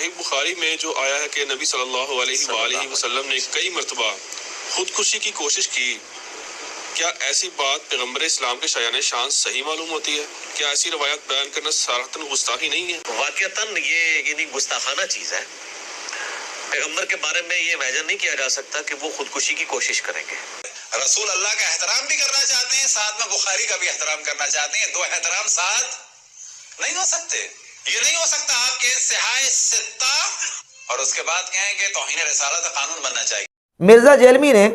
صحیح بخاری میں جو آیا ہے کہ نبی صلی اللہ علیہ وآلہ وسلم نے کئی مرتبہ خودکشی کی کوشش کی، کیا ایسی بات پیغمبر اسلام کے شایان شان صحیح معلوم ہوتی ہے؟ کیا ایسی روایت بیان کرنا صراحتاً گستاخی نہیں ہے؟ واقعتاً یہ یعنی گستاخانہ چیز ہے۔ پیغمبر کے بارے میں یہ امیجن نہیں کیا جا سکتا کہ وہ خودکشی کی کوشش کریں گے۔ رسول اللہ کا احترام بھی کرنا چاہتے ہیں، ساتھ میں بخاری کا بھی احترام کرنا چاہتے ہیں، دو احترام ساتھ نہیں ہو سکتے۔ یہ نہیں ہو سکتا آپ کے صحائح ستہ اور اس کے بعد کہیں کہ توہین رسالت کا قانون بننا چاہیے۔ مرزا جیلمی نے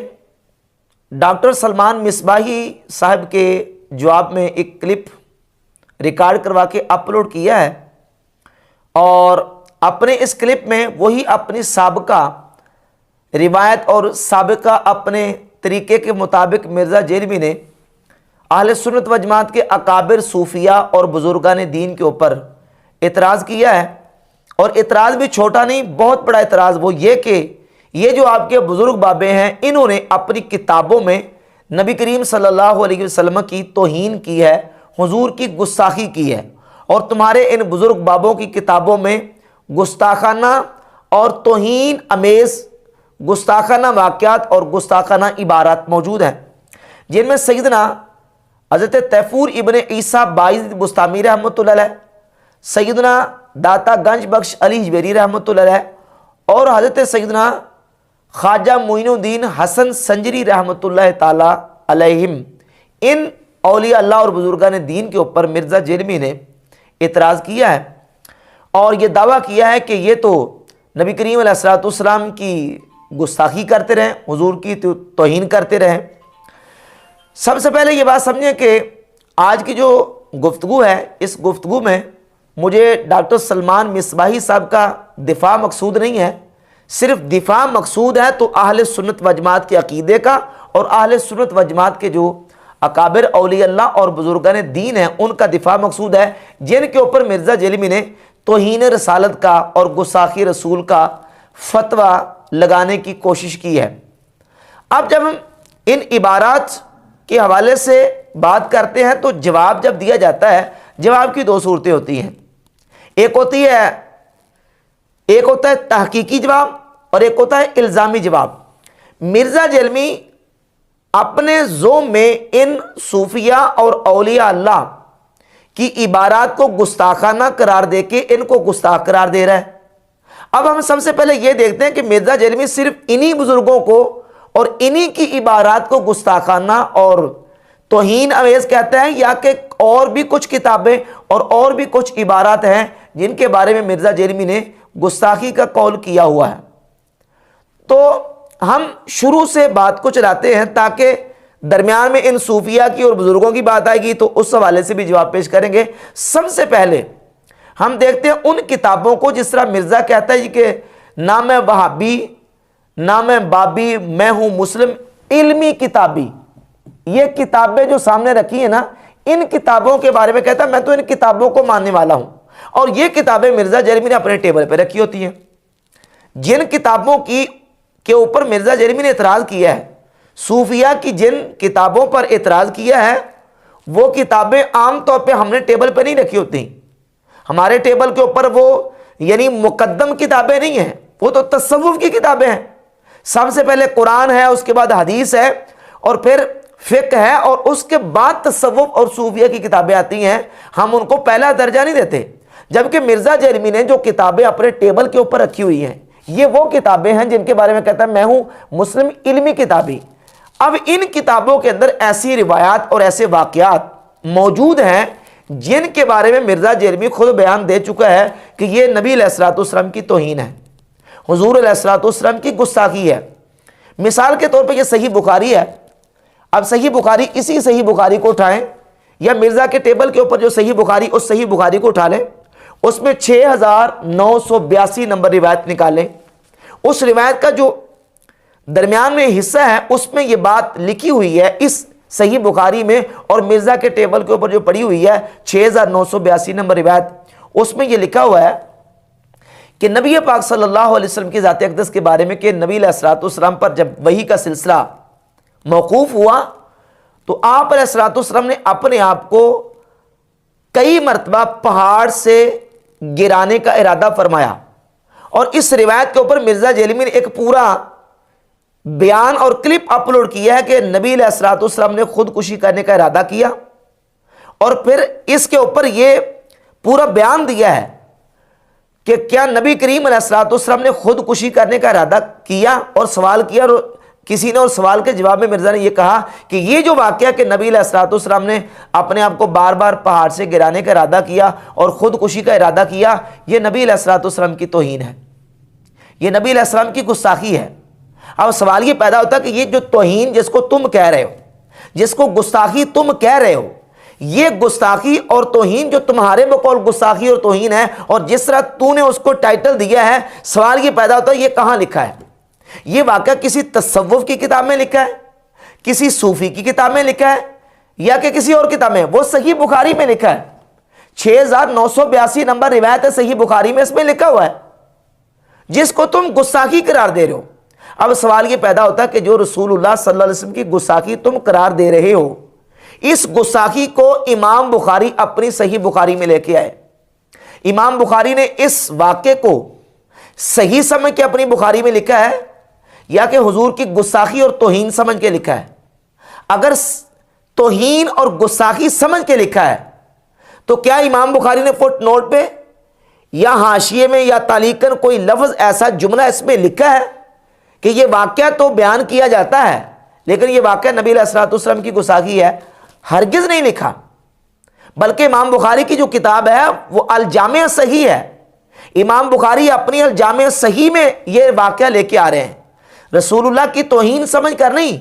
ڈاکٹر سلمان مصباحی صاحب کے جواب میں ایک کلپ ریکارڈ کروا کے اپلوڈ کیا ہے، اور اپنے اس کلپ میں وہی اپنی سابقہ روایت اور سابقہ اپنے طریقے کے مطابق مرزا جیلمی نے اہل سنت و جماعت کے اکابر صوفیاء اور بزرگان دین کے اوپر اعتراض کیا ہے، اور اعتراض بھی چھوٹا نہیں، بہت بڑا اعتراض۔ وہ یہ کہ یہ جو آپ کے بزرگ بابے ہیں، انہوں نے اپنی کتابوں میں نبی کریم صلی اللہ علیہ وسلم کی توہین کی ہے، حضور کی گستاخی کی ہے، اور تمہارے ان بزرگ بابوں کی کتابوں میں گستاخانہ اور توہین امیز گستاخانہ واقعات اور گستاخانہ عبارات موجود ہیں، جن میں سیدنا حضرت تیفور ابن عیسیٰ باعث بستامی رحمۃ اللہ علیہ، سیدنا داتا گنج بخش علی جویری رحمۃ اللہ علیہ، اور حضرت سیدنا خواجہ معین الدین حسن سنجری رحمۃ اللہ تعالی علیہم، ان اولیاء اللہ اور بزرگان دین کے اوپر مرزا جیلمی نے اعتراض کیا ہے، اور یہ دعویٰ کیا ہے کہ یہ تو نبی کریم علیہ الصلوۃ والسلام کی گستاخی کرتے رہیں، حضور کی توہین کرتے رہیں۔ سب سے پہلے یہ بات سمجھیں کہ آج کی جو گفتگو ہے، اس گفتگو میں مجھے ڈاکٹر سلمان مصباحی صاحب کا دفاع مقصود نہیں ہے، صرف دفاع مقصود ہے تو اہل سنت و جماعت کے عقیدے کا، اور اہل سنت و جماعت کے جو اکابر اولیاء اللہ اور بزرگان دین ہیں ان کا دفاع مقصود ہے، جن کے اوپر مرزا جیلمی نے توہین رسالت کا اور گستاخی رسول کا فتویٰ لگانے کی کوشش کی ہے۔ اب جب ہم ان عبارات کے حوالے سے بات کرتے ہیں تو جواب جب دیا جاتا ہے، جواب کی دو صورتیں ہوتی ہیں، ایک ہوتا ہے تحقیقی جواب اور ایک ہوتا ہے الزامی جواب۔ مرزا جیلمی اپنے ذوم میں ان صوفیاء اور اولیاء اللہ کی عبارات کو گستاخانہ قرار دے کے ان کو گستاخ قرار دے رہا ہے۔ اب ہم سب سے پہلے یہ دیکھتے ہیں کہ مرزا جیلمی صرف انہی بزرگوں کو اور انہی کی عبارات کو گستاخانہ اور توہین امیز کہتا ہے، یا کہ اور بھی کچھ کتابیں اور بھی کچھ عبارات ہیں جن کے بارے میں مرزا جیلمی نے گستاخی کا قول کیا ہوا ہے۔ تو ہم شروع سے بات کو چلاتے ہیں تاکہ درمیان میں ان صوفیاء کی اور بزرگوں کی بات آئے گی تو اس حوالے سے بھی جواب پیش کریں گے۔ سب سے پہلے ہم دیکھتے ہیں ان کتابوں کو، جس طرح مرزا کہتا ہے کہ نہ میں وہابی نہ میں بابی، میں ہوں مسلم علمی کتابی۔ یہ کتابیں جو سامنے رکھی ہیں نا، ان کتابوں کے بارے میں کہتا ہے میں تو ان کتابوں کو ماننے والا ہوں، اور یہ کتابیں مرزا جیلمی نے اپنے ٹیبل پہ رکھی ہوتی ہیں۔ جن کتابوں کے اوپر مرزا جیلمی نے اعتراض کیا ہے، صوفیاء کی جن کتابوں پر اعتراض کیا ہے، وہ کتابیں عام طور پہ ہم نے ٹیبل پہ نہیں رکھی ہوتی۔ ہمارے ٹیبل کے اوپر وہ یعنی مقدم کتابیں نہیں ہیں، وہ تو تصوف کی کتابیں ہیں۔ سب سے پہلے قرآن ہے، اس کے بعد حدیث ہے، اور پھر فقہ ہے، اور اس کے بعد تصوف اور صوفیہ کی کتابیں آتی ہیں۔ ہم ان کو پہلا درجہ نہیں دیتے، جبکہ مرزا جیلمی نے جو کتابیں اپنے ٹیبل کے اوپر رکھی ہوئی ہیں، یہ وہ کتابیں ہیں جن کے بارے میں کہتا ہے میں ہوں مسلم علمی کتابی۔ اب ان کتابوں کے اندر ایسی روایات اور ایسے واقعات موجود ہیں جن کے بارے میں مرزا جیلمی خود بیان دے چکا ہے کہ یہ نبی علیہ الصلوۃ والسلام کی توہین ہے، حضور علیہ الصلوۃ والسلام کی گستاخی ہے۔ مثال کے طور پہ یہ صحیح بخاری ہے۔ اب صحیح بخاری، اسی صحیح بخاری کو اٹھائیں، یا مرزا کے ٹیبل کے اوپر جو صحیح بخاری، اس صحیح بخاری کو اٹھا لیں، اس میں 6982 نمبر روایت نکالیں۔ اس روایت کا جو درمیان میں حصہ ہے اس میں یہ بات لکھی ہوئی ہے اس صحیح بخاری میں، اور مرزا کے ٹیبل کے اوپر جو پڑی ہوئی ہے 6982 نمبر روایت، اس میں یہ لکھا ہوا ہے کہ نبی پاک صلی اللہ علیہ وسلم کی ذات اقدس کے بارے میں کہ نبی علیہ الصلوۃ والسلام پر جب وحی کا سلسلہ موقوف ہوا تو آپ علیہ الصلوۃ والسلام نے اپنے آپ کو کئی مرتبہ پہاڑ سے گرانے کا ارادہ فرمایا، اور اس روایت کے اوپر مرزا جیلمی نے ایک پورا بیان اور کلپ اپلوڈ کیا ہے کہ نبی علیہ الصلوۃ والسلام نے خودکشی کرنے کا ارادہ کیا، اور پھر اس کے اوپر یہ پورا بیان دیا ہے کہ کیا نبی کریم علیہ الصلوۃ والسلام نے خودکشی کرنے کا ارادہ کیا، اور سوال کیا، اور کسی نے اور سوال کے جواب میں مرزا نے یہ کہا کہ یہ جو واقعہ کہ نبی علیہ الصلوۃ والسلام نے اپنے آپ کو بار بار پہاڑ سے گرانے کا ارادہ کیا اور خودکشی کا ارادہ کیا، یہ نبی علیہ الصلوۃ والسلام کی توہین ہے، یہ نبی علیہ السلام کی گستاخی ہے۔ اب سوال یہ پیدا ہوتا ہے کہ یہ جو توہین جس کو تم کہہ رہے ہو، جس کو گستاخی تم کہہ رہے ہو، یہ گستاخی اور توہین جو تمہارے بقول گستاخی اور توہین ہے، اور جس طرح تو نے اس کو ٹائٹل دیا ہے، سوال یہ پیدا ہوتا ہے یہ کہاں لکھا ہے؟ یہ واقعہ کسی تصوف کی کتاب میں لکھا ہے، کسی صوفی کی کتاب میں لکھا ہے، یا کہ کسی اور کتاب میں؟ وہ صحیح بخاری میں لکھا ہے، 6982 نمبر روایت ہے صحیح بخاری میں، اس میں لکھا ہوا ہے، جس کو تم گستاخی قرار دے رہے ہو۔ اب سوال یہ پیدا ہوتا ہے کہ جو رسول اللہ صلی اللہ علیہ وسلم کی گستاخی تم قرار دے رہے ہو، اس گستاخی کو امام بخاری اپنی صحیح بخاری میں لے کے آئے۔ امام بخاری نے اس واقعے کو صحیح سمجھ کے اپنی بخاری میں لکھا ہے، یا کہ حضور کی گستاخی اور توہین سمجھ کے لکھا ہے؟ اگر توہین اور گستاخی سمجھ کے لکھا ہے تو کیا امام بخاری نے فٹ نوٹ پہ یا حاشیے میں یا تعلیقاً کوئی لفظ ایسا جملہ اس میں لکھا ہے کہ یہ واقعہ تو بیان کیا جاتا ہے لیکن یہ واقعہ نبی علیہ الصلوۃ والسلام کی گستاخی ہے؟ ہرگز نہیں لکھا، بلکہ امام بخاری کی جو کتاب ہے وہ الجامع صحیح ہے۔ امام بخاری اپنی الجامع صحیح میں یہ واقعہ لے کے آ رہے ہیں، رسول اللہ کی توہین سمجھ کر نہیں،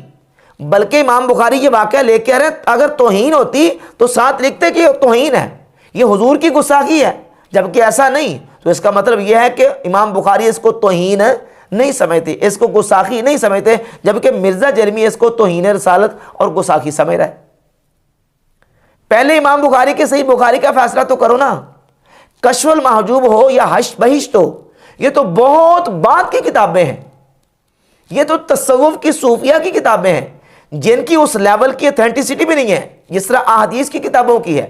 بلکہ امام بخاری یہ واقعہ لے کے آ رہے ہیں۔ اگر توہین ہوتی تو ساتھ لکھتے کہ یہ توہین ہے، یہ حضور کی گستاخی ہے، جبکہ ایسا نہیں، تو اس کا مطلب یہ ہے کہ امام بخاری اس کو توہین نہیں سمجھتے، اس کو گستاخی نہیں سمجھتے، جبکہ مرزا جرمی اس کو توہین رسالت اور گستاخی سمجھ رہا ہے۔ پہلے امام بخاری کے صحیح بخاری کا فیصلہ تو کرو نا، کشف المحجوب ہو یا حشر بہشت ہو، یہ تو بہت بعد کی کتابیں ہیں، یہ تو تصوف کی صوفیہ کی کتابیں ہیں جن کی اس لیول کی اتھینٹسٹی بھی نہیں ہے جس طرح احادیث کی کتابوں کی ہے۔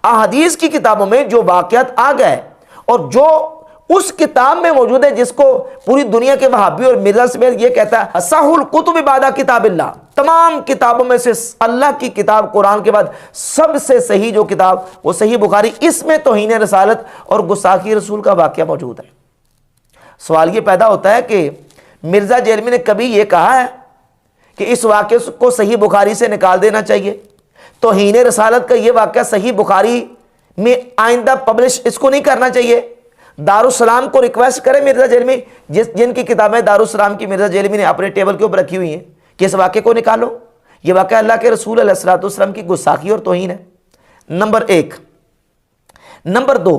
احادیث کی کتابوں میں جو واقعات آ گئے اور جو اس کتاب میں موجود ہے، جس کو پوری دنیا کے وہابی اور مرزا سمیت یہ کہتا ہے اصح الکتب بعد کتاب اللہ، تمام کتابوں میں سے اللہ کی کتاب قرآن کے بعد سب سے صحیح جو کتاب وہ صحیح بخاری، اس میں توہین رسالت اور گستاخی رسول کا واقعہ موجود ہے۔ سوال یہ پیدا ہوتا ہے کہ مرزا جیلمی نے کبھی یہ کہا ہے کہ اس واقعے کو صحیح بخاری سے نکال دینا چاہیے؟ توہین رسالت کا یہ واقعہ صحیح بخاری میں آئندہ پبلش اس کو نہیں کرنا چاہیے؟ دارالسلام کو ریکویسٹ کرے مرزا جیلمی، جن کی کتابیں دارالسلام کی مرزا جیلمی نے اپنے ٹیبل کے اوپر رکھی ہوئی ہیں، کہ اس واقعے کو نکالو، یہ واقعہ اللہ کے رسول علیہ الصلوۃ والسلام کی گستاخی اور توہین ہے۔ نمبر 1۔ نمبر 2،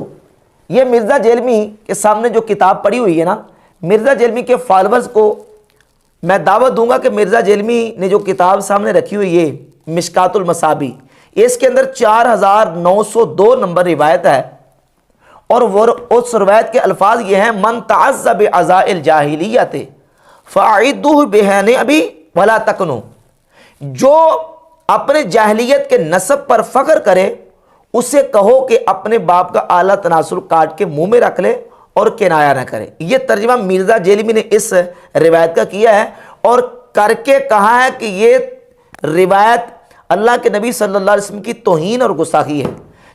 یہ مرزا جیلمی کے سامنے جو کتاب پڑی ہوئی ہے نا، مرزا جیلمی کے فالورز کو میں دعوت دوں گا کہ مرزا جیلمی نے جو کتاب سامنے رکھی ہوئی ہے مشکات المصابیح، اس کے اندر 4902 نمبر روایت ہے، اور وہ اس روایت کے الفاظ یہ ہیں من تعز بعزاء الجاہلیت فاعدوہ بہن ابی ولا تکنو، جو اپنے جاہلیت کے نسب پر فخر کرے اسے کہو کہ اپنے باپ کا اعلیٰ تناسل کاٹ کے منہ میں رکھ لے اور کنایا نہ کرے۔ یہ ترجمہ مرزا جیلمی نے اس روایت کا کیا ہے، اور کر کے کہا ہے کہ یہ روایت اللہ کے نبی صلی اللہ علیہ وسلم کی توہین اور گستاخی ہے۔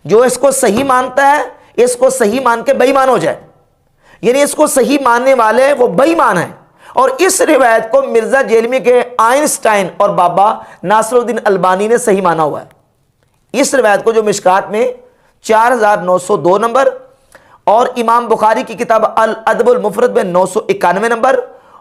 جو اس کو صحیح مانتا ہے اس کو صحیح مان کے بے ایمان ہو جائے، یعنی اس کو صحیح ماننے والے وہ بے ایمان ہیں۔ اور اس روایت کو مرزا جیلمی کے آئنسٹائن اور بابا ناصر الدین البانی نے صحیح مانا ہوا ہے۔ اس روایت کو جو مشکات میں 4902 نمبر، اور امام بخاری کی کتاب الادب المفرد میں 991 نمبر،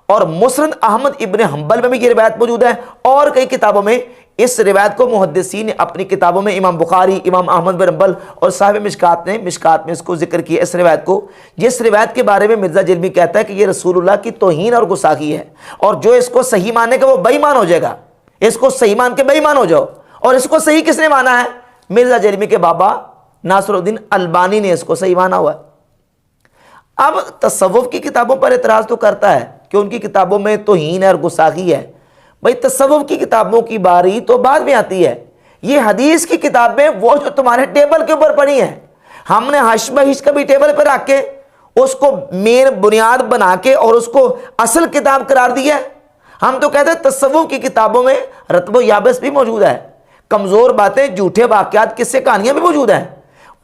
اور مسند احمد ابن حنبل میں بھی یہ روایت موجود ہے، اور کئی کتابوں میں اس روایت کو محدثین نے اپنی کتابوں میں، امام بخاری، امام احمد بن حنبل اور صاحب مشکات نے مشکات میں اس کو ذکر کیا، اس روایت کو، جس روایت کے بارے میں مرزا جیلمی کہتا ہے کہ یہ رسول اللہ کی توہین اور گستاخی ہے، اور جو اس کو صحیح ماننے کا وہ بے ایمان ہو جائے گا، اس کو صحیح مان کے بے ایمان ہو جاؤ۔ اور اس کو صحیح کس نے مانا ہے؟ مرزا جیلمی کے بابا ناصر الدین البانی نے اس کو صحیح مانا ہوا ہے۔ اب تصوف کی کتابوں پر اعتراض تو کرتا ہے کہ ان کی کتابوں میں توہین ہے اور گستاخی ہے۔ بھائی تصوف کی کتابوں کی باری تو بعد میں آتی ہے، یہ حدیث کی کتابیں وہ جو تمہارے ٹیبل کے اوپر پڑی ہیں، ہم نے حشر بہشت کا بھی ٹیبل پہ رکھ کے اس کو مین بنیاد بنا کے اور اس کو اصل کتاب قرار دیا ہے؟ ہم تو کہتے ہیں تصوف کی کتابوں میں رتب و یابس بھی موجود ہے، کمزور باتیں، جھوٹے واقعات، قصے کہانیاں بھی موجود ہیں،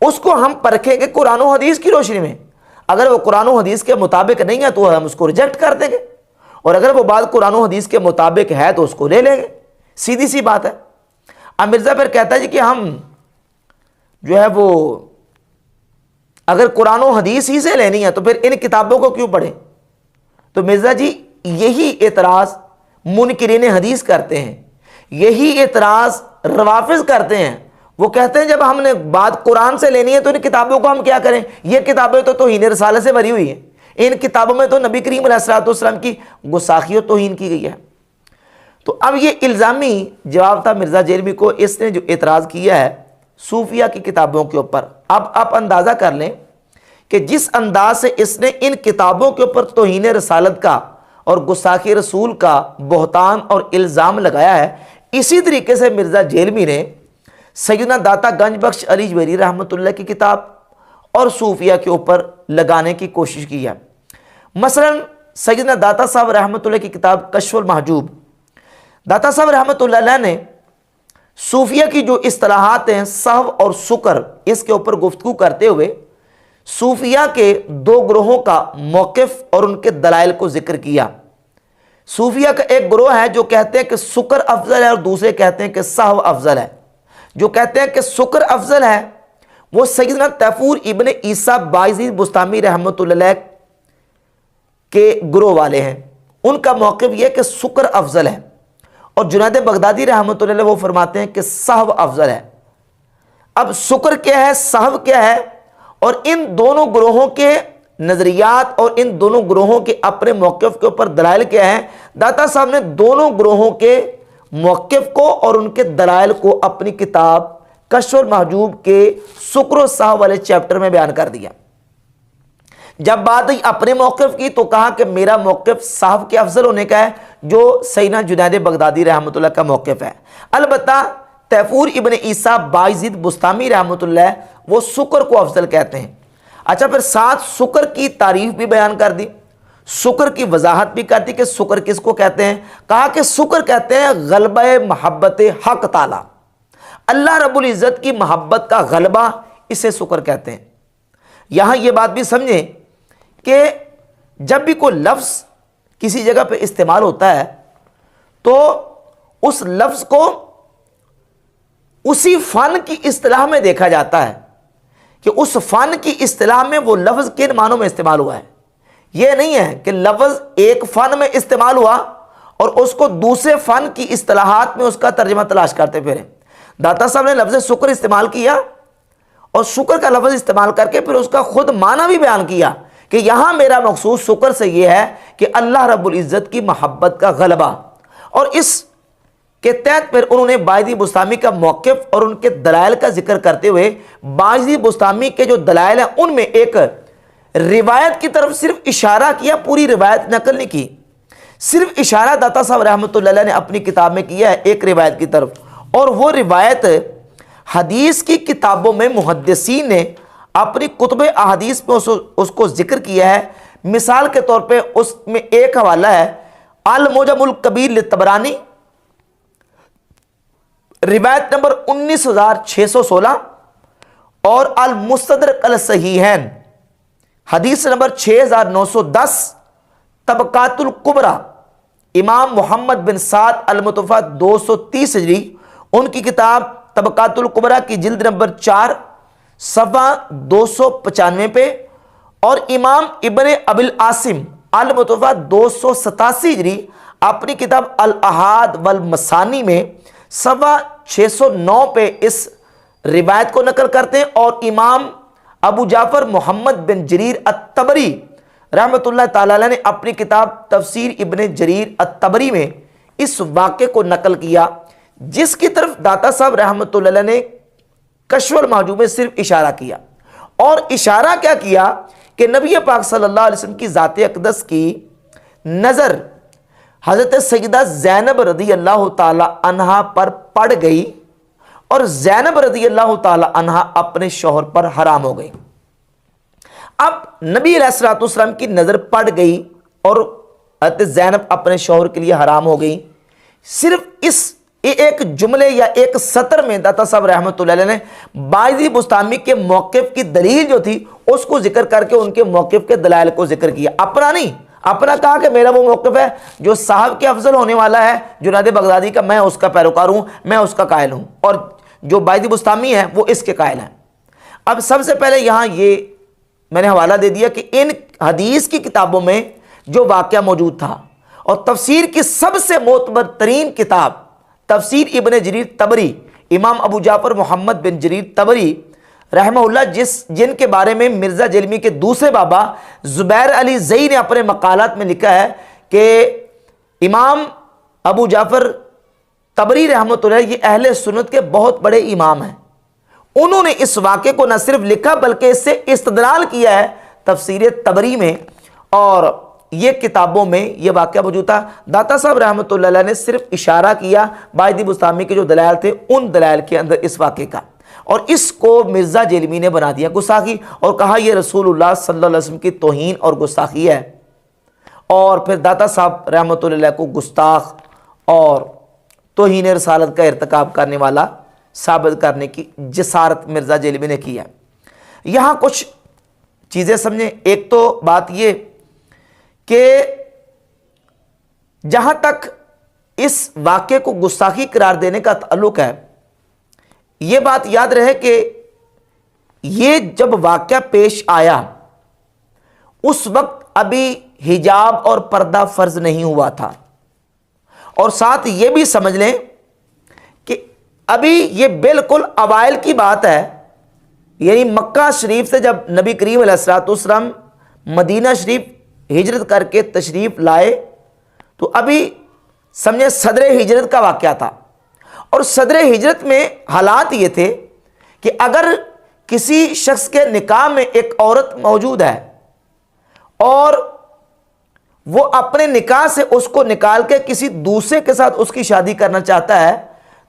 اس کو ہم پرکھیں گے قرآن و حدیث کی روشنی میں۔ اگر وہ قرآن و حدیث کے مطابق نہیں ہے تو ہم اس کو ریجیکٹ کر دیں گے، اور اگر وہ بات قرآن و حدیث کے مطابق ہے تو اس کو لے لیں گے، سیدھی سی بات ہے۔ اب مرزا پھر کہتا ہے جی کہ ہم جو ہے وہ اگر قرآن و حدیث ہی سے لینی ہے تو پھر ان کتابوں کو کیوں پڑھیں؟ تو مرزا جی یہی اعتراض منکرین حدیث کرتے ہیں، یہی اعتراض روافض کرتے ہیں۔ وہ کہتے ہیں جب ہم نے بات قرآن سے لینی ہے تو ان کتابوں کو ہم کیا کریں؟ یہ کتابیں تو توہین رسالت سے بھری ہوئی ہیں، ان کتابوں میں تو نبی کریم علیہ الصلوۃ والسلام کی گستاخی و توہین کی گئی ہے۔ تو اب یہ الزامی جواب تھا مرزا جیلمی کو، اس نے جو اعتراض کیا ہے صوفیہ کی کتابوں کے اوپر۔ اب آپ اندازہ کر لیں کہ جس انداز سے اس نے ان کتابوں کے اوپر توہین رسالت کا اور گستاخی رسول کا بہتان اور الزام لگایا ہے، اسی طریقے سے مرزا جیلمی نے سیدنا داتا گنج بخش علی جویری رحمۃ اللہ کی کتاب اور صوفیہ کے اوپر لگانے کی کوشش کی ہے۔ مثلا سیدنا داتا صاحب رحمۃ اللہ کی کتاب کشف المحجوب، داتا صاحب رحمۃ اللہ علیہ نے صوفیہ کی جو اصطلاحات ہیں سہو اور سکر، اس کے اوپر گفتگو کرتے ہوئے صوفیہ کے دو گروہوں کا موقف اور ان کے دلائل کو ذکر کیا۔ صوفیہ کا ایک گروہ ہے جو کہتے ہیں کہ سکر افضل ہے اور دوسرے کہتے ہیں کہ سہو افضل ہے۔ جو کہتے ہیں کہ سکر افضل ہے وہ سیدنا تیفور ابن عیسیٰ بایزید بستامی رحمۃ اللہ علیہ کے گروہ والے ہیں، ان کا موقف یہ کہ سکر افضل ہے، اور جنید بغدادی رحمۃ اللہ علیہ وہ فرماتے ہیں کہ سہو افضل ہے۔ اب سکر کیا ہے، سہو کیا ہے، اور ان دونوں گروہوں کے نظریات اور ان دونوں گروہوں کے اپنے موقف کے اوپر دلائل کیا ہیں؟ داتا صاحب نے دونوں گروہوں کے موقف کو اور ان کے دلائل کو اپنی کتاب کشف المحجوب کے سکر و سہو والے چیپٹر میں بیان کر دیا۔ جب بات آئی اپنے موقف کی تو کہا کہ میرا موقف سہو کے افضل ہونے کا ہے، جو سیدنا جنید بغدادی رحمۃ اللہ کا موقف ہے۔ البتہ تیفور ابن عیسیٰ بایزید بستامی رحمۃ اللہ وہ سکر کو افضل کہتے ہیں۔ اچھا پھر ساتھ سکر کی تعریف بھی بیان کر دی، سکر کی وضاحت بھی کرتی کہ سکر کس کو کہتے ہیں۔ کہا کہ سکر کہتے ہیں غلبہ محبت حق تعالی، اللہ رب العزت کی محبت کا غلبہ، اسے سکر کہتے ہیں۔ یہاں یہ بات بھی سمجھیں کہ جب بھی کوئی لفظ کسی جگہ پہ استعمال ہوتا ہے تو اس لفظ کو اسی فن کی اصطلاح میں دیکھا جاتا ہے کہ اس فن کی اصطلاح میں وہ لفظ کن معنوں میں استعمال ہوا ہے۔ یہ نہیں ہے کہ لفظ ایک فن میں استعمال ہوا اور اس کو دوسرے فن کی اصطلاحات میں اس کا ترجمہ تلاش کرتے پھریں۔ داتا صاحب نے لفظ شکر استعمال کیا اور شکر کا لفظ استعمال کر کے پھر اس کا خود معنی بھی بیان کیا کہ یہاں میرا مقصود شکر سے یہ ہے کہ اللہ رب العزت کی محبت کا غلبہ، اور اس کے تحت پھر انہوں نے بایزید بستامی کا موقف اور ان کے دلائل کا ذکر کرتے ہوئے بایزید بستامی کے جو دلائل ہیں ان میں ایک روایت کی طرف صرف اشارہ کیا، پوری روایت نقل نہیں کی، صرف اشارہ داتا صاحب رحمۃ اللہ علیہ نے اپنی کتاب میں کیا ہے ایک روایت کی طرف، اور وہ روایت حدیث کی کتابوں میں محدثین نے اپنی کتب احادیث میں اس کو ذکر کیا ہے۔ مثال کے طور پہ اس میں ایک حوالہ ہے المعجم الکبیر للطبرانی، روایت نمبر 19616، اور المستدرک الصحیحین حدیث نمبر 6910، طبقات الکبریٰ امام محمد بن سعد المتوفیٰ 230 ہجری، ان کی کتاب طبقات الکبریٰ کی جلد نمبر 4 صفحہ 295 پہ، اور امام ابن ابی العاصم المتوفیٰ 287 ہجری اپنی کتاب الاحاد والمسانی میں صفحہ 609 پہ اس روایت کو نقل کرتے ہیں، اور امام ابو جعفر محمد بن جریر الطبری رحمۃ اللہ تعالی علیہ نے اپنی کتاب تفسیر ابن جریر الطبری میں اس واقعے کو نقل کیا، جس کی طرف داتا صاحب رحمۃ اللہ علیہ نے کشف المحجوب میں صرف اشارہ کیا، اور اشارہ کیا کیا کہ نبی پاک صلی اللہ علیہ وسلم کی ذات اقدس کی نظر حضرت سیدہ زینب رضی اللہ تعالی عنہا پر پڑ گئی، اور زینب رضی اللہ تعالی عنہا اپنے شوہر پر حرام ہو گئی۔ اب نبی علیہ الصلوۃ والسلام کی نظر پڑ گئی اور حضرت زینب اپنے شوہر کے لیے حرام ہو گئی. صرف اس ایک جملے یا ایک سطر میں داتا صاحب رحمۃ اللہ علیہ نے باعث بستامی کے موقف کی دلیل جو تھی اس کو ذکر کر کے ان کے موقف کے دلائل کو ذکر کیا. اپنا نہیں، اپنا کہا کہ میرا وہ موقف ہے جو صاحب کے افضل ہونے والا ہے جنید بغدادی کا، میں اس کا پیروکار ہوں، میں اس کا قائل ہوں، اور جو باعث بستامی ہے وہ اس کے قائل ہیں. اب سب سے پہلے یہاں یہ میں نے حوالہ دے دیا کہ ان حدیث کی کتابوں میں جو واقعہ موجود تھا، اور تفسیر کی سب سے معتبر ترین کتاب تفسیر ابن جریر طبری، امام ابو جعفر محمد بن جریر طبری رحمہ اللہ جن کے بارے میں مرزا جلمی کے دوسرے بابا زبیر علی زئی نے اپنے مقالات میں لکھا ہے کہ امام ابو جعفر طبری رحمۃ اللہ یہ اہل سنت کے بہت بڑے امام ہیں. انہوں نے اس واقعے کو نہ صرف لکھا بلکہ اس سے استدلال کیا ہے تفسیر طبری میں، اور یہ کتابوں میں یہ واقعہ موجود تھا. داتا صاحب رحمۃ اللہ علیہ نے صرف اشارہ کیا باعث بستامی کے جو دلائل تھے ان دلائل کے اندر اس واقعے کا، اور اس کو مرزا جیلمی نے بنا دیا گستاخی، اور کہا یہ رسول اللہ صلی اللہ علیہ وسلم کی توہین اور گستاخی ہے. اور پھر داتا صاحب رحمۃ اللہ علیہ کو گستاخ اور توہین رسالت کا ارتکاب کرنے والا ثابت کرنے کی جسارت مرزا جیلمی نے کی ہے. یہاں کچھ چیزیں سمجھیں. ایک تو بات یہ کہ جہاں تک اس واقعے کو گستاخی قرار دینے کا تعلق ہے، یہ بات یاد رہے کہ یہ جب واقعہ پیش آیا اس وقت ابھی حجاب اور پردہ فرض نہیں ہوا تھا، اور ساتھ یہ بھی سمجھ لیں کہ ابھی یہ بالکل اوائل کی بات ہے. یعنی مکہ شریف سے جب نبی کریم علیہ الصلوۃ والسلام مدینہ شریف ہجرت کر کے تشریف لائے تو ابھی سمجھے صدر ہجرت کا واقعہ تھا. اور صدر ہجرت میں حالات یہ تھے کہ اگر کسی شخص کے نکاح میں ایک عورت موجود ہے اور وہ اپنے نکاح سے اس کو نکال کے کسی دوسرے کے ساتھ اس کی شادی کرنا چاہتا ہے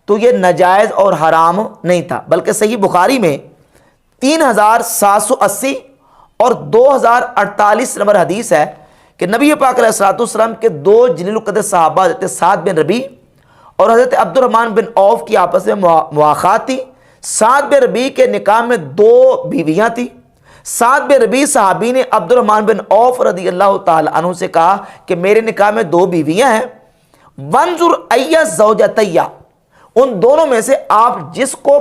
تو یہ ناجائز اور حرام نہیں تھا، بلکہ صحیح بخاری میں 3780 اور 2048 نمبر حدیث ہے کہ نبی پاک علیہ الصلوۃ والسلام کے دو جلیل القدر صحابہ حضرت سعد بن ربیع اور حضرت عبد الرحمن بن عوف کی آپس میں مواخات تھی. سعد بن ربیع کے نکاح میں 2 بیویاں تھیں. سعد بن ربیع صحابی نے عبد الرحمن بن عوف رضی اللہ تعالی عنہ سے کہا کہ میرے نکاح میں 2 بیویاں ہیں، وانظر ای زوجتیا، ان دونوں میں سے آپ جس کو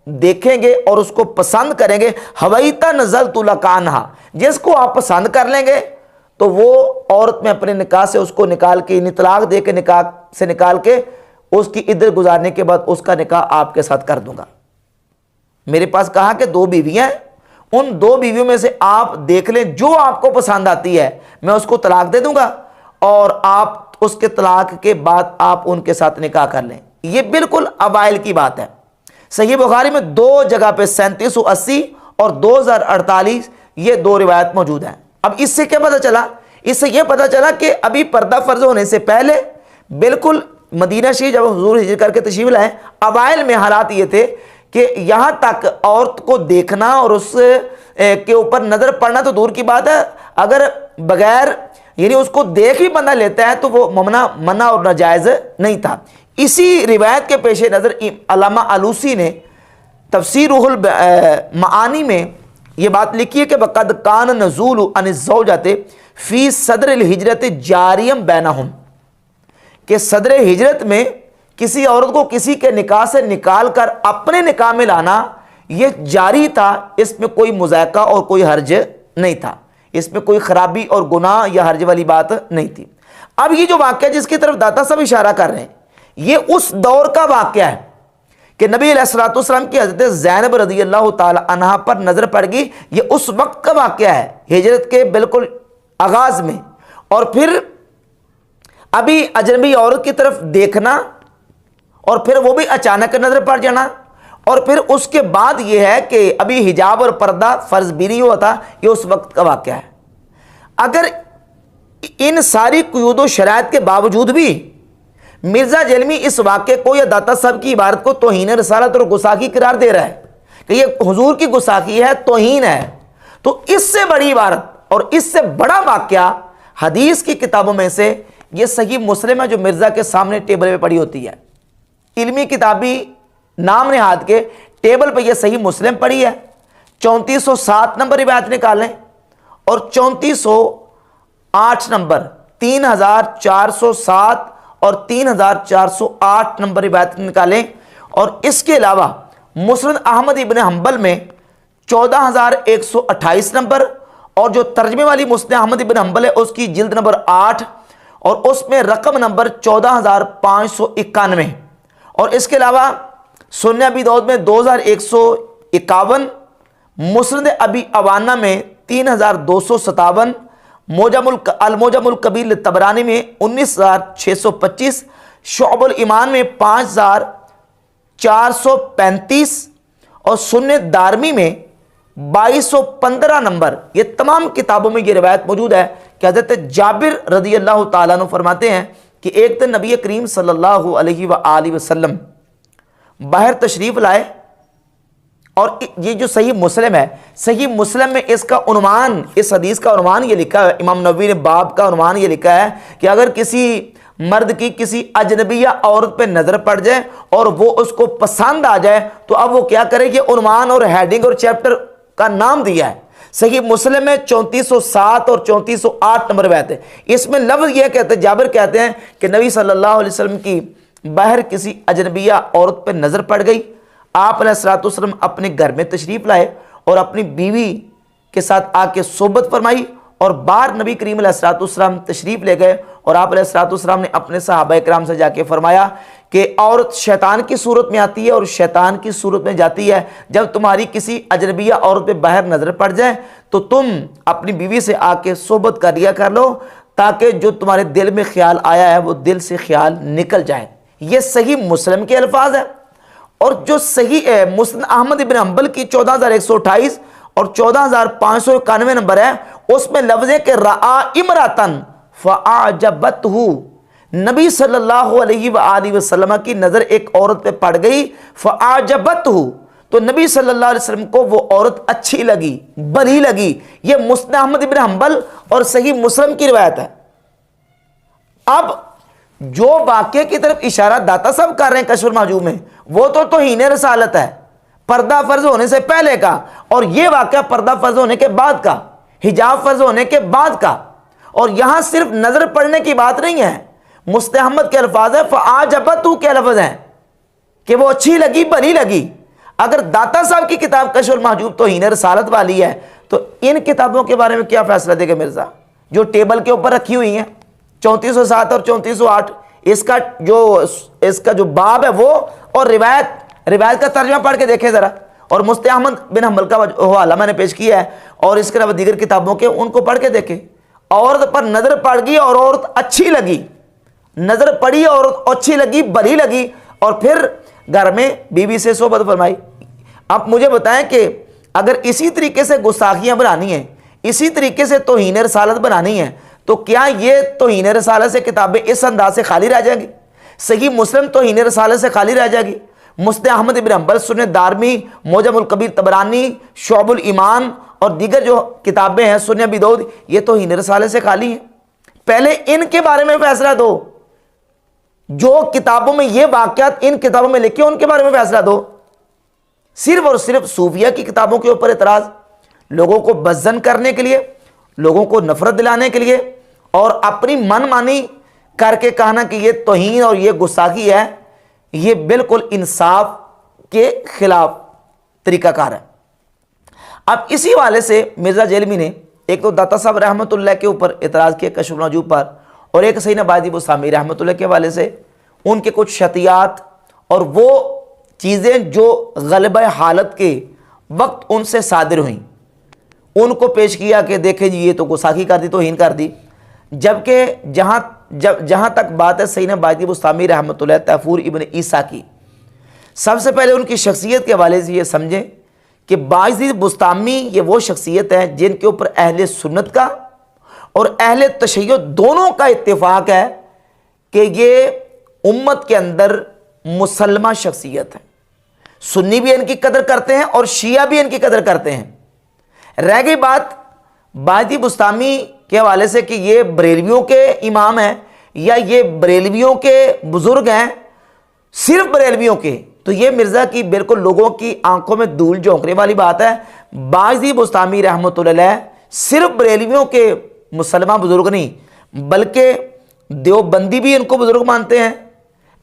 دیکھیں گے اور اس کو پسند کریں گے، ہویتا نزلت لک عنہا، جس کو آپ پسند کر لیں گے تو وہ عورت میں اپنے نکاح سے اس کو نکال کے طلاق دے کے نکاح سے نکال کے اس کی عدت گزارنے کے بعد اس کا نکاح آپ کے ساتھ کر دوں گا. میرے پاس کہا کہ 2 بیویاں ہیں، ان 2 بیویوں میں سے آپ دیکھ لیں، جو آپ کو پسند آتی ہے میں اس کو طلاق دے دوں گا اور آپ اس کے طلاق کے بعد آپ ان کے ساتھ نکاح کر لیں. یہ بالکل اوائل کی بات ہے. صحیح بخاری میں 2 جگہ پہ 3780 اور 2048 یہ 2 روایت موجود ہیں. اب اس سے کیا پتہ چلا؟ اس سے یہ پتہ چلا کہ ابھی پردہ فرض ہونے سے پہلے بالکل مدینہ شریف جب حضور ہجرت کر کے تشریف لائے، اوائل میں حالات یہ تھے کہ یہاں تک عورت کو دیکھنا اور اس کے اوپر نظر پڑنا تو دور کی بات ہے، اگر بغیر یعنی اس کو دیکھ ہی بندہ لیتا ہے تو وہ منع اور ناجائز نہیں تھا. اسی روایت کے پیش نظر علامہ علوسی نے تفسیر روح المعانی میں یہ بات لکھی ہے کہ وقد کان نزول عن الزوجۃ فی صدر الہجرت جاریم بینہم، کہ صدر ہجرت میں کسی عورت کو کسی کے نکاح سے نکال کر اپنے نکاح میں لانا یہ جاری تھا، اس میں کوئی مذائقہ اور کوئی حرج نہیں تھا، اس میں کوئی خرابی اور گناہ یا حرج والی بات نہیں تھی. اب یہ جو واقعہ جس کی طرف داتا صاحب اشارہ کر رہے ہیں یہ اس دور کا واقعہ ہے کہ نبی علیہ الصلوۃ والسلام کی حضرت زینب رضی اللہ تعالی عنہا پر نظر پڑ گئی. یہ اس وقت کا واقعہ ہے، ہجرت کے بالکل آغاز میں، اور پھر ابھی اجنبی عورت کی طرف دیکھنا اور پھر وہ بھی اچانک نظر پڑ جانا، اور پھر اس کے بعد یہ ہے کہ ابھی حجاب اور پردہ فرض بھی نہیں ہوا تھا. یہ اس وقت کا واقعہ ہے. اگر ان ساری قیود و شرائط کے باوجود بھی مرزا جلمی اس واقعے کو یا داتا صاحب کی عبارت کو توہین رسالت اور گستاخی قرار دے رہا ہے کہ یہ حضور کی گستاخی ہے، توہین ہے، تو اس سے بڑی عبارت اور اس سے بڑا واقعہ حدیث کی کتابوں میں سے یہ صحیح مسلم ہے جو مرزا کے سامنے ٹیبل پہ پڑی ہوتی ہے. علمی کتابی نام نہاد کے ٹیبل پہ یہ صحیح مسلم پڑی ہے. 3407 نمبر روایت نکالیں اور 3408 نمبر 3407 اور 3408 نمبر روایت نکالیں. اور اس کے علاوہ مسند احمد ابن حنبل میں 14128 نمبر اور جو ترجمے والی مسند احمد ابن حنبل ہے اس کی جلد نمبر 8 اور اس میں رقم نمبر 14591. اور اس کے علاوہ سنن ابی داؤد میں 2151، مسند ابی عوانہ میں 3257، الموجم الکبیر طبرانی میں 19625، شعب الایمان میں 5435 اور سنن دارمی میں 2215 نمبر. یہ تمام کتابوں میں یہ روایت موجود ہے کہ حضرت جابر رضی اللہ تعالیٰ عنہ فرماتے ہیں کہ ایک دن نبی کریم صلی اللہ علیہ وآلہ وسلم باہر تشریف لائے. اور یہ جو صحیح مسلم ہے، صحیح مسلم میں اس کا عنوان، اس حدیث کا عنوان یہ لکھا ہے، امام نووی نے باب کا عنوان یہ لکھا ہے کہ اگر کسی مرد کی کسی اجنبیہ عورت پہ نظر پڑ جائے اور وہ اس کو پسند آ جائے تو اب وہ کیا کرے. یہ عنوان اور ہیڈنگ اور چیپٹر کا نام دیا ہے. صحیح مسلم میں 3407 اور 3408 نمبر روایت ہے. اس میں لفظ یہ کہتے ہیں، جابر کہتے ہیں کہ نبی صلی اللہ علیہ وسلم کی باہر کسی اجنبیہ عورت پہ نظر پڑ گئی. آپ علیہ الصلوۃ والسلام اپنے گھر میں تشریف لائے اور اپنی بیوی کے ساتھ آ کے صحبت فرمائی اور باہر نبی کریم علیہ الصلوۃ والسلام تشریف لے گئے. اور آپ علیہ الصلوۃ والسلام نے اپنے صحابہ کرام سے جا کے فرمایا کہ عورت شیطان کی صورت میں آتی ہے اور شیطان کی صورت میں جاتی ہے. جب تمہاری کسی اجنبیہ عورت پہ باہر نظر پڑ جائے تو تم اپنی بیوی سے آ کے صحبت کر لیا کر لو تاکہ جو تمہارے دل میں خیال آیا ہے وہ دل سے خیال نکل جائے. یہ صحیح مسلم کے الفاظ ہیں. اور جو صحیح مسند احمد ابن حنبل کی 14128 اور 14591 نمبر ہے اس میں لفظ ہے کہ رآ امراتن فاعجبتہ، نبی صلی اللہ علیہ وآلہ وسلم کی نظر ایک عورت پہ پڑ گئی، فاعجبتہ، تو نبی صلی اللہ علیہ وسلم کو وہ عورت اچھی لگی، بھلی لگی. یہ مسند احمد ابن حنبل اور صحیح مسلم کی روایت ہے. اب جو واقعے کی طرف اشارہ داتا صاحب کر رہے ہیں کشف المحجوب میں وہ تو توہین رسالت ہے، پردہ فرض ہونے سے پہلے کا، اور یہ واقعہ پردہ فرض ہونے کے بعد کا، حجاب فرض ہونے کے بعد کا. اور یہاں صرف نظر پڑنے کی بات نہیں ہے. مسند احمد کے الفاظ ہے فاعجبتہ کے لفظ ہیں کہ وہ اچھی لگی، بھلی لگی. اگر داتا صاحب کی کتاب کشف المحجوب توہین رسالت والی ہے تو ان کتابوں کے بارے میں کیا فیصلہ دے گا مرزا جو ٹیبل کے اوپر رکھی ہوئی ہیں 3407 اور 3408؟ اس کا جو باب ہے وہ اور روایت کا ترجمہ پڑھ کے دیکھیں ذرا. اور مسند احمد بن حنبل کا حوالہ میں نے پیش کیا ہے اور اس کے علاوہ دیگر کتابوں کے ان کو پڑھ کے دیکھیں. عورت پر نظر پڑ گئی اور عورت اچھی لگی، نظر پڑی عورت اچھی لگی، بھلی لگی، اور پھر گھر میں بیوی سے صحبت فرمائی. اب مجھے بتائیں کہ اگر اسی طریقے سے گستاخیاں بنانی ہیں، اسی طریقے سے توہین رسالت بنانی ہے تو کیا یہ توہین رسالت سے کتابیں اس انداز سے خالی رہ جائیں گی؟ صحیح مسلم توہین رسالت سے خالی رہ جائے گی؟ مسند احمد ابن حنبل، سنن دارمی، موجم الکبیر طبرانی، شعب الایمان اور دیگر جو کتابیں ہیں سنن ابی داؤد، یہ توہین رسالت سے خالی ہیں. پہلے ان کے بارے میں فیصلہ دو. جو کتابوں میں یہ واقعات ان کتابوں میں لکھے ان کے بارے میں فیصلہ دو. صرف اور صرف صوفیہ کی کتابوں کے اوپر اعتراض، لوگوں کو بزن کرنے کے لیے، لوگوں کو نفرت دلانے کے لیے اور اپنی من مانی کر کے کہنا کہ یہ توہین اور یہ گستاخی ہے، یہ بالکل انصاف کے خلاف طریقہ کار ہے. اب اسی والے سے مرزا جیلمی نے ایک تو داتا صاحب رحمۃ اللہ کے اوپر اعتراض کیا کشف المحجوب پر، اور ایک سیدنا بایزید بستامی رحمۃ اللہ کے حوالے سے ان کے کچھ شطیات اور وہ چیزیں جو غلبہ حالت کے وقت ان سے صادر ہوئیں ان کو پیش کیا کہ دیکھیں جی یہ تو گستاخی کر دی، توہین کر دی. جبکہ جہاں تک بات ہے سیدنا بایزید بستامی رحمۃ اللہ طیفور ابن عیسیٰ کی، سب سے پہلے ان کی شخصیت کے حوالے سے یہ سمجھیں کہ بایزید بستامی یہ وہ شخصیت ہے جن کے اوپر اہل سنت کا اور اہل تشیع دونوں کا اتفاق ہے کہ یہ امت کے اندر مسلمہ شخصیت ہے. سنی بھی ان کی قدر کرتے ہیں اور شیعہ بھی ان کی قدر کرتے ہیں، رہ گئی بات باجی بستامی کے حوالے سے کہ یہ بریلویوں کے امام ہیں یا یہ بریلویوں کے بزرگ ہیں، صرف بریلویوں کے، تو یہ مرزا کی بالکل لوگوں کی آنکھوں میں دھول جھونکنے والی بات ہے۔ باجی بستامی رحمۃ اللہ علیہ صرف بریلویوں کے مسلمان بزرگ نہیں، بلکہ دیوبندی بھی ان کو بزرگ مانتے ہیں،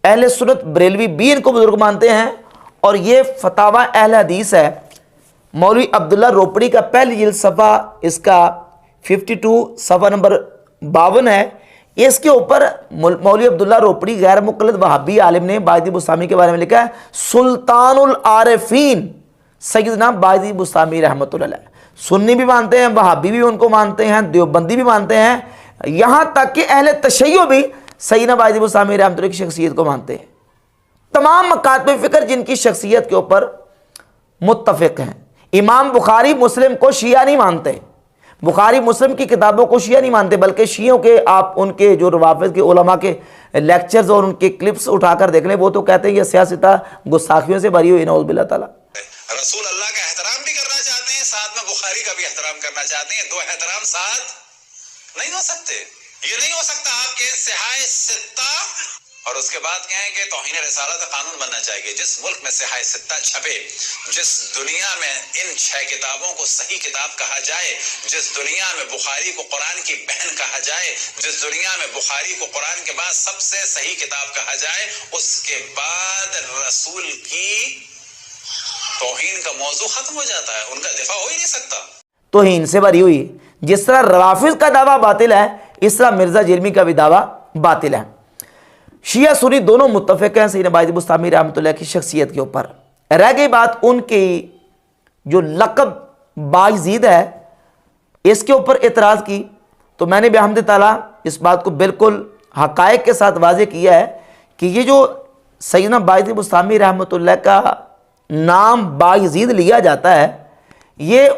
اہل سنت بریلوی بھی ان کو بزرگ مانتے ہیں، اور یہ فتاوی اہل حدیث ہے۔ مولوی عبداللہ روپڑی کا پہلی جلد صفحہ اس کا 52 صفحہ نمبر 52 ہے، اس کے اوپر مولوی عبداللہ روپڑی غیر مقلد وہابی عالم نے باجی بستامی کے بارے میں لکھا ہے، سلطان العارفین سیدنا باجی بستامی رحمۃ اللہ علیہ۔ سنی بھی مانتے ہیں، وہابی بھی ان کو مانتے ہیں، دیوبندی بھی مانتے ہیں، یہاں تک کہ اہل تشیع بھی سیدنا باجی بستامی رحمۃ اللہ کی شخصیت کو مانتے ہیں۔ تمام مکاتب فکر جن کی شخصیت کے اوپر متفق ہیں۔ امام بخاری مسلم کو شیعہ نہیں مانتے، بخاری مسلم کی کتابوں کو شیعہ نہیں مانتے، بلکہ شیعوں کے آپ ان کے جو روافض کے علماء کے لیکچرز اور ان کے کلپس اٹھا کر دیکھ لیں، وہ تو کہتے ہیں یہ سیاستہ گستاخیوں سے بھری ہوئی، نعوذ باللہ تعالیٰ۔ رسول اللہ کا احترام بھی کرنا چاہتے ہیں، ساتھ میں بخاری کا بھی احترام کرنا چاہتے ہیں، دو احترام ساتھ نہیں ہو سکتے۔ یہ نہیں ہو سکتا آپ کے صحائح ستہ اور اس کے بعد کہیں کہ توہین رسالت قانون بننا چاہیے۔ جس ملک میں صحائح ستہ چھپے، جس دنیا میں ان 6 کتابوں کو صحیح کتاب کہا جائے، جس دنیا میں بخاری کو قرآن کی بہن کہا جائے، جس دنیا میں بخاری کو قرآن کے بعد سب سے صحیح کتاب کہا جائے، اس کے بعد رسول کی توہین کا موضوع ختم ہو جاتا ہے، ان کا دفاع ہو ہی نہیں سکتا۔ توہین سے بھری ہوئی، جس طرح روافض کا دعویٰ باطل ہے، اس طرح مرزا جرمی کا بھی دعویٰ باطل ہے۔ شیعہ سنی دونوں متفق ہیں سیدنا باجی بستامی رحمۃ اللہ کی شخصیت کے اوپر۔ رہ گئی بات ان کی جو لقب بایزید ہے، اس کے اوپر اعتراض کی، تو میں نے بحمد تعالیٰ اس بات کو بالکل حقائق کے ساتھ واضح کیا ہے کہ یہ جو سیدنا باجی بستامی رحمۃ اللہ کا نام بایزید لیا جاتا ہے، یہ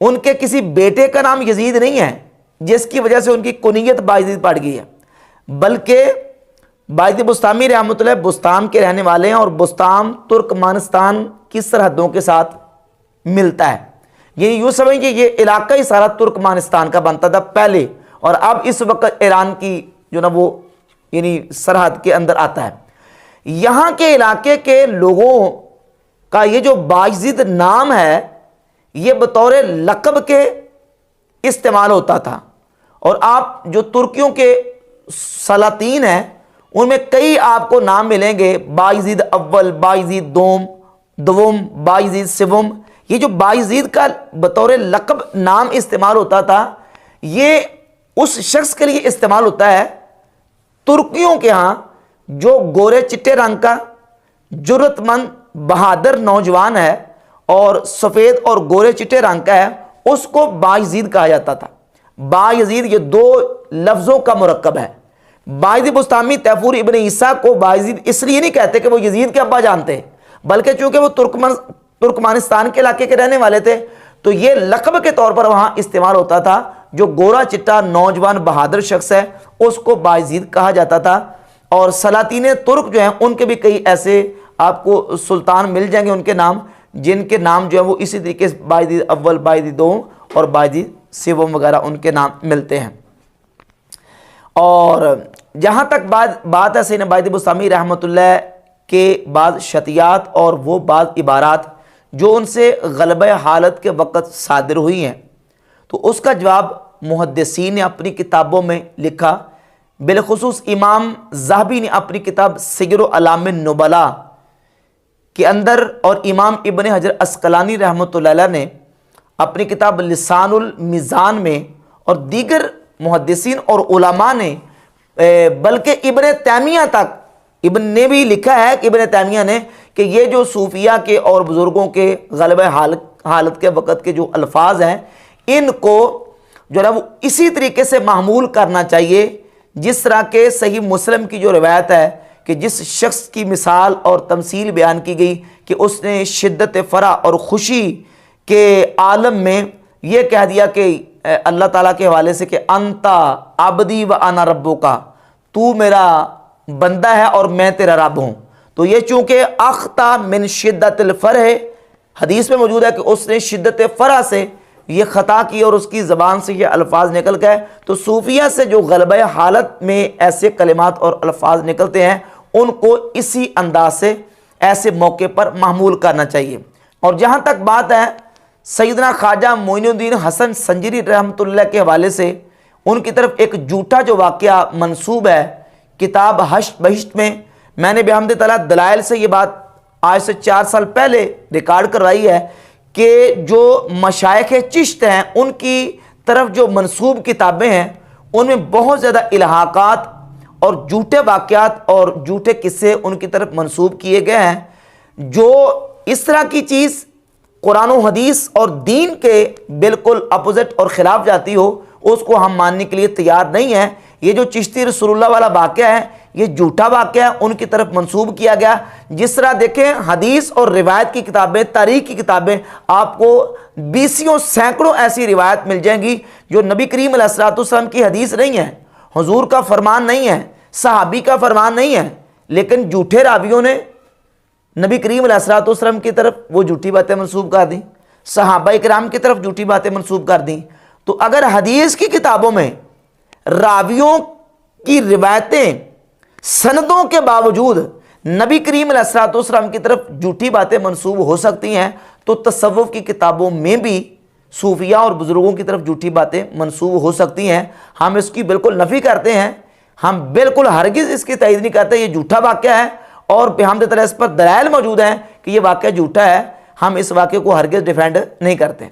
ان کے کسی بیٹے کا نام یزید نہیں ہے جس کی وجہ سے ان کی کنیت بایزید پڑ گئی ہے، بلکہ باجی بستامی رحمۃ اللہ بستام کے رہنے والے ہیں، اور بستام ترکمانستان کی سرحدوں کے ساتھ ملتا ہے۔ یعنی یوں سمجھیں کہ یہ علاقہ ہی سارا ترکمانستان کا بنتا تھا پہلے، اور اب اس وقت ایران کی جو نا وہ یعنی سرحد کے اندر آتا ہے۔ یہاں کے علاقے کے لوگوں کا یہ جو بایزید نام ہے، یہ بطور لقب کے استعمال ہوتا تھا، اور آپ جو ترکیوں کے سلاطین ہیں ان میں کئی آپ کو نام ملیں گے، بایزید اول، بایزید دوم، بایزید سوم۔ یہ جو بایزید کا بطور لقب نام استعمال ہوتا تھا، یہ اس شخص کے لیے استعمال ہوتا ہے ترکیوں کے ہاں جو گورے چٹے رنگ کا جرت مند بہادر نوجوان ہے اور سفید اور گورے چٹے رنگ کا ہے، اس کو بایزید کہا جاتا تھا۔ بایزید یہ 2 لفظوں کا مرکب ہے۔ باجی بستامی تیفور ابن عیسیٰ کو بایزید اس لیے نہیں کہتے کہ وہ یزید کے ابا جانتے ہیں، بلکہ چونکہ وہ ترکمانستان کے علاقے کے رہنے والے تھے، تو یہ لقب کے طور پر وہاں استعمال ہوتا تھا۔ جو گورا چٹا نوجوان بہادر شخص ہے اس کو بایزید کہا جاتا تھا۔ اور سلاطین ترک جو ہیں ان کے بھی کئی ایسے آپ کو سلطان مل جائیں گے ان کے نام، جن کے نام جو ہے وہ اسی طریقے سے بایزید اول، بایزید دوم اور بایزید سوم وغیرہ ان کے نام ملتے ہیں۔ اور جہاں تک بات ہے سیدنا باجی بستامی رحمۃ اللہ کے بعض شطیات اور وہ بعض عبارات جو ان سے غلبہ حالت کے وقت صادر ہوئی ہیں، تو اس کا جواب محدثین نے اپنی کتابوں میں لکھا، بالخصوص امام ذہبی نے اپنی کتاب سیر اعلام النبلاء کے اندر، اور امام ابن حجر عسقلانی رحمۃ اللہ علیہ نے اپنی کتاب لسان المیزان میں، اور دیگر محدثین اور علماء نے، بلکہ ابن تیمیہ تک، ابن نے بھی لکھا ہے کہ ابن تیمیہ نے کہ یہ جو صوفیہ کے اور بزرگوں کے غلبہ حالت کے وقت کے جو الفاظ ہیں، ان کو جو ہے وہ اسی طریقے سے محمول کرنا چاہیے جس طرح کہ صحیح مسلم کی جو روایت ہے کہ جس شخص کی مثال اور تمثیل بیان کی گئی کہ اس نے شدت فرح اور خوشی کے عالم میں یہ کہہ دیا کہ اللہ تعالیٰ کے حوالے سے کہ انتا عبدی و انا ربک، تو میرا بندہ ہے اور میں تیرا رب ہوں۔ تو یہ چونکہ اختا من شدت الفرح حدیث میں موجود ہے کہ اس نے شدت فرح سے یہ خطا کی اور اس کی زبان سے یہ الفاظ نکل گئے. تو صوفیہ سے جو غلبہ حالت میں ایسے کلمات اور الفاظ نکلتے ہیں ان کو اسی انداز سے ایسے موقع پر محمول کرنا چاہیے. اور جہاں تک بات ہے سیدنا خواجہ معین الدین حسن سنجری رحمۃ اللہ کے حوالے سے، ان کی طرف ایک جھوٹا جو واقعہ منسوب ہے کتاب حشت بہشت میں نے بحمد تعالیٰ دلائل سے یہ بات آج سے 4 سال پہلے ریکارڈ کروائی ہے کہ جو مشائخ چشت ہیں ان کی طرف جو منسوب کتابیں ہیں ان میں بہت زیادہ الحاقات اور جھوٹے واقعات اور جھوٹے قصے ان کی طرف منسوب کیے گئے ہیں. جو اس طرح کی چیز قرآن و حدیث اور دین کے بالکل اپوزٹ اور خلاف جاتی ہو اس کو ہم ماننے کے لیے تیار نہیں ہیں. یہ جو چشتی رسول اللہ والا واقعہ ہے یہ جھوٹا واقعہ ہے، ان کی طرف منسوب کیا گیا. جس طرح دیکھیں حدیث اور روایت کی کتابیں، تاریخ کی کتابیں، آپ کو بیسیوں سینکڑوں ایسی روایت مل جائیں گی جو نبی کریم علیہ الصلوۃ والسلام کی حدیث نہیں ہے، حضور کا فرمان نہیں ہے، صحابی کا فرمان نہیں ہے، لیکن جھوٹے راویوں نے نبی کریم علیہ الصلوۃ والسلام کی طرف وہ جھوٹی باتیں منسوب کر دیں، صحابہ کرام کی طرف جھوٹی باتیں منسوب کر دیں. تو اگر حدیث کی کتابوں میں راویوں کی روایتیں سندوں کے باوجود نبی کریم علیہ الصلوۃ والسلام کی طرف جھوٹی باتیں منسوب ہو سکتی ہیں تو تصوف کی کتابوں میں بھی صوفیہ اور بزرگوں کی طرف جھوٹی باتیں منسوب ہو سکتی ہیں. ہم اس کی بالکل نفی کرتے ہیں، ہم بالکل ہرگز اس کی تائید نہیں کرتے. یہ جھوٹا واقعہ ہے اور بحمد تعالیٰ اس پر دلائل موجود ہیں کہ یہ واقعہ جھوٹا ہے. ہم اس واقعے کو ہرگز ڈیفینڈ نہیں کرتے.